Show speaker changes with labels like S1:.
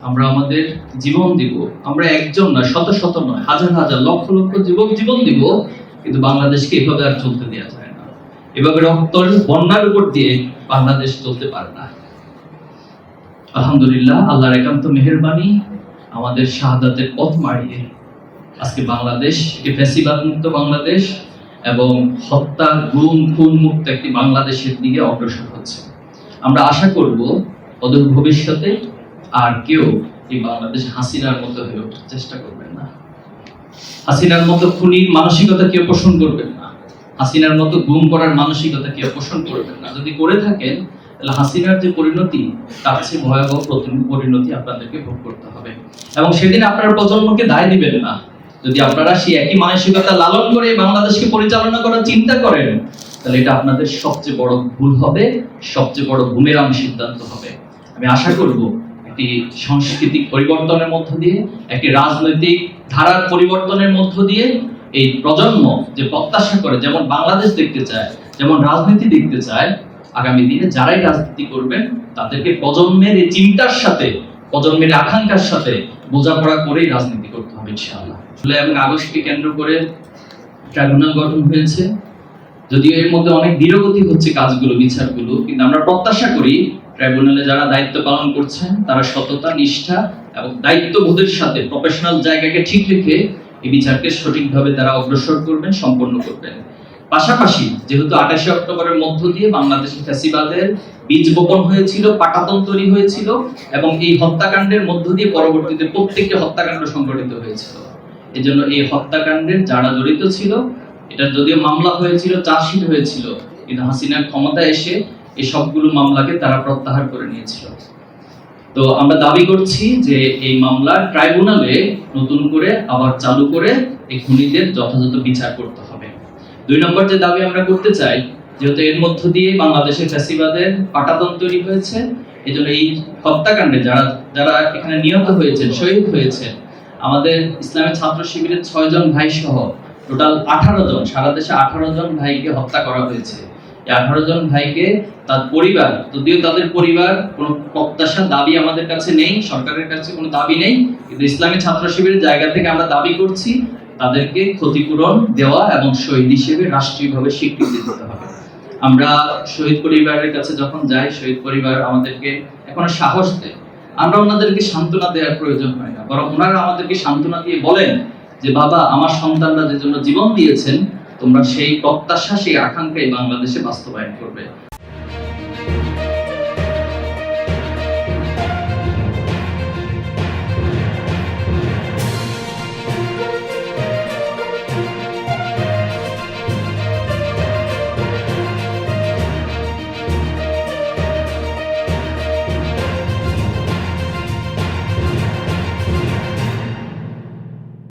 S1: আমরা আমাদের জীবন দিব, আমরা একজন না, শত শত নয়, হাজার হাজার লক্ষ লক্ষ যুবক জীবন দিব, কিন্তু বাংলাদেশকে এভাবে আর চলতে দেওয়া যায় না। এভাবে রক্তের বন্যার উপর দিয়ে বাংলাদেশ চলতে পারে না। আলহামদুলিল্লাহ, আল্লাহর একান্ত মেহেরবানি, আমাদের শাহাদাতের পথ মারিয়ে আজকে বাংলাদেশ একটি ফ্যাসিবাদ মুক্ত বাংলাদেশ এবং হত্যা, গুম, খুন মুক্ত একটি বাংলাদেশের দিকে অগ্রসর হচ্ছে। আমরা আশা করব অদূর ভবিষ্যতে আর কেউ এই বাংলাদেশ হাসিনার মতো হয়ে ওঠার চেষ্টা করবেন না। হাসিনার মতো খুনির মানসিকতা কেউ পোষণ করবেন না। হাসিনার মতো গুম করার মানসিকতা কেউ পোষণ করবেন না। যদি করে থাকেন তাহলে হাসিনার যে পরিণতি, তার চেয়ে ভয়াবহ পরিণতি আপনাদেরকে ভোগ করতে হবে। এবং সেদিন আপনার প্রজন্মকে দায় দিবেন না। যদি আপনারা সেই একই মানসিকতা লালন করে বাংলাদেশকে পরিচালনা করার চিন্তা করেন, তাহলে এটা আপনাদের সবচেয়ে বড় ভুল হবে, সবচেয়ে বড় বুমেরাং সিদ্ধান্ত হবে। আমি আশা করব একটি সাংস্কৃতিক পরিবর্তনের মধ্য দিয়ে, একটি রাজনৈতিক ধারার পরিবর্তনের মধ্য দিয়ে এই প্রজন্ম যে প্রত্যাশা করে, যেমন বাংলাদেশ দেখতে চায়, যেমন রাজনীতি দেখতে চায়, আগামী দিনে যারাই রাজনীতি করবেন তাদেরকে প্রজন্মের এই চিন্তার সাথে, প্রজন্মের আকাঙ্ক্ষার সাথে বোঝাপড়া করেই রাজনীতি করতে হবে ইনশাআল্লাহ। জুলাই এবং আগস্টকে কেন্দ্র করে ট্রাইব্যুনাল গঠন হয়েছে। যদিও এর মধ্যে অনেক ধীরগতি হচ্ছে কাজগুলো, বিচারগুলো, কিন্তু আমরা প্রত্যাশা করি ট্রাইব্যুনালে যারা দায়িত্ব পালন করছেন তারা সততা, নিষ্ঠা এবং দায়িত্ববোধের সাথে প্রফেশনাল জায়গাকে ঠিক রেখে এই বিচারকে সঠিকভাবে তারা অগ্রসর করবেন, সম্পন্ন করবেন। পাশাপাশি যেহেতু 28 অক্টোবরের মধ্য দিয়ে বাংলাদেশে ফ্যাসিবাদের বীজ বপন হয়েছিল, পাটাতন তৈরি হয়েছিল, এবং এই হত্যাকাণ্ডের মধ্য দিয়ে পরবর্তীতে প্রত্যেকটি হত্যাকাণ্ড সংঘটিত হয়েছিল। এজন্য এই হত্যাকাণ্ডের যারা জড়িত ছিল, এটা যদিও মামলা হয়েছিল, চার্জশিট হয়েছিল, কিন্তু হাসিনার ক্ষমতা এসে এই সবগুলো মামলাকে তারা প্রত্যাহার করে নিয়েছিল। তো আমরা দাবি করছি যে এই মামলা ট্রাইব্যুনালে নতুন করে আবার চালু করে এই খুনিদের যথাযথ বিচার করতে হবে। 2 নম্বর যে দাবি আমরা করতে চাই, যেহেতু এর মধ্য দিয়ে বাংলাদেশের ফ্যাসিবাদের পাটাতন তৈরি হয়েছে, এজন্য এই হত্যাকাণ্ডে যারা যারা এখানে নিহত হয়েছেন, শহীদ হয়েছেন, আমাদের ইসলামী ছাত্র শিবিরের 6 জন ভাই সহ টোটাল 18 জন, সারা দেশে 18 জন ভাইকে হত্যা করা হয়েছে। এই 18 জন ভাইকে তার পরিবার, যদিও তাদের পরিবার কোনো প্রত্যাশা, দাবি আমাদের কাছে নেই, সরকারের কাছে কোনো দাবি নেই, কিন্তু ইসলামী ছাত্র শিবিরের জায়গা থেকে আমরা দাবি করছি তাদেরকে ক্ষতিপূরণ দেওয়া এবং শহীদ হিসেবে রাষ্ট্রীয়ভাবে স্বীকৃতি দিতে হবে। আমরা শহীদ পরিবারের কাছে যখন যাই, শহীদ পরিবার আমাদেরকে এখন সাহস দেয়। আমরা ওনাদেরকে সান্ত্বনা দেওয়ার প্রয়োজন হয় না, বরং ওনারা আমাদেরকে সান্ত্বনা দিয়ে বলেন যে বাবা, আমার সন্তানরা যে জন্য জীবন দিয়েছেন, তোমরা সেই প্রত্যাশা, সেই আকাঙ্ক্ষাই বাংলাদেশে বাস্তবায়ন করবে।